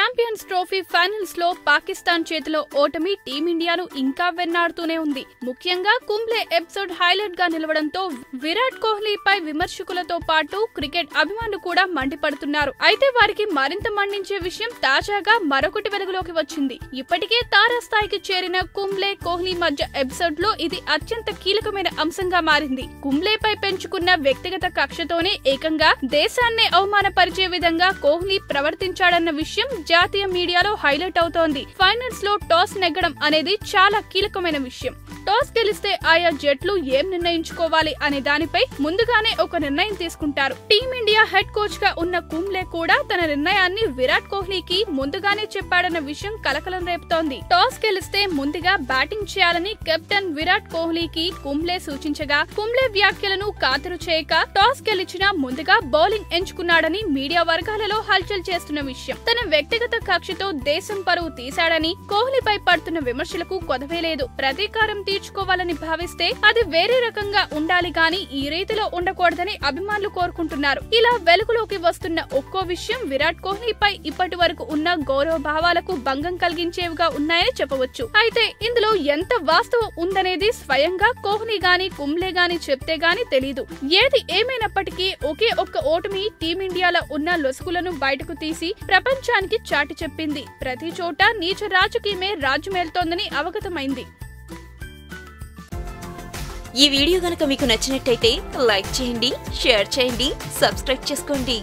Champions trophy finals లో పాకిస్తాన్ చేతిలో ఓటమి టీమిండియాను ఇంకా వెన్నాడుతూనే ఉంది. ముఖ్యంగా కుంబ్లే ఎపిసోడ్ హైలైట్ గా నిలవడంతో విరాట్ కోహ్లీపై విమర్శకులతో పాటు క్రికెట్ అభిమానులు కూడా మండిపడుతున్నారు. అయితే వారికి మరింత మండించే విషయం తాజాగా మరొకటి వెలుగులోకి వచ్చింది. ఇప్పటికే తారాస్థాయికి చేరిన కుంబ్లే కోహ్లీ మధ్య ఎపిసోడ్ లో ఇది అత్యంత కీలకమైన అంశంగా మారింది. కుంబ్లేపై పెంచుకున్న వ్యక్తిగత కక్షతోనే ఏకంగా దేశాన్నే అవమానపరిచే విధంగా కోహ్లీ ప్రవర్తించాడన్న విషయం జాతీయ మీడియాలో హైలైట్ అవుతోంది. ఫైనల్స్ లో టాస్ నెగ్గడం అనేది చాలా కీలకమైన విషయం. టాస్ గెలిస్తే ఆయా జట్లు ఏం నిర్ణయించుకోవాలి అనే దానిపై ముందుగానే ఒక నిర్ణయం తీసుకుంటారు. టీమిండియా హెడ్ కోచ్ గా ఉన్న కుంబ్లే కూడా తన నిర్ణయాన్ని విరాట్ కోహ్లీకి ముందుగానే చెప్పాడన్న విషయం కలకలం రేపుతోంది. టాస్ గెలిస్తే ముందుగా బ్యాటింగ్ చేయాలని కెప్టెన్ విరాట్ కోహ్లీకి కుంబ్లే సూచించగా కుంబ్లే వ్యాఖ్యలను ఖాతరు చేయక టాస్ గెలిచినా ముందుగా బౌలింగ్ ఎంచుకున్నాడని మీడియా వర్గాలలో హల్చల్ చేస్తున్న విషయం. తన వ్యక్తిగత కక్షతో దేశం పరువు తీశాడని కోహ్లీపై పడుతున్న విమర్శలకు కొదవే లేదు. ప్రతీకారం తీర్చుకోవాలని భావిస్తే అది వేరే రకంగా ఉండాలి గాని ఈ రీతిలో ఉండకూడదని అభిమానులు కోరుకుంటున్నారు. ఇలా వెలుగులోకి వస్తున్న ఒక్కో విషయం విరాట్ కోహ్లీపై ఇప్పటి వరకు ఉన్న గౌరవ భావాలకు భంగం కలిగించేవిగా ఉన్నాయని చెప్పవచ్చు. అయితే ఇందులో ఎంత వాస్తవం ఉందనేది స్వయంగా కోహ్లీ గాని కుంబ్లే గాని చెప్తే గాని తెలీదు. ఏది ఏమైనప్పటికీ ఒకే ఒక్క ఓటమి టీమిండియాలో ఉన్న లొసుగులను బయటకు తీసి ప్రపంచానికి చాటి చెప్పింది. ప్రతి చోట నీచ రాజకీయమే రాజ్యమేలుతోందని అవగతమైంది. ఈ వీడియో గనుక మీకు నచ్చినట్టయితే లైక్ చేయండి, షేర్ చేయండి, సబ్స్క్రైబ్ చేసుకోండి.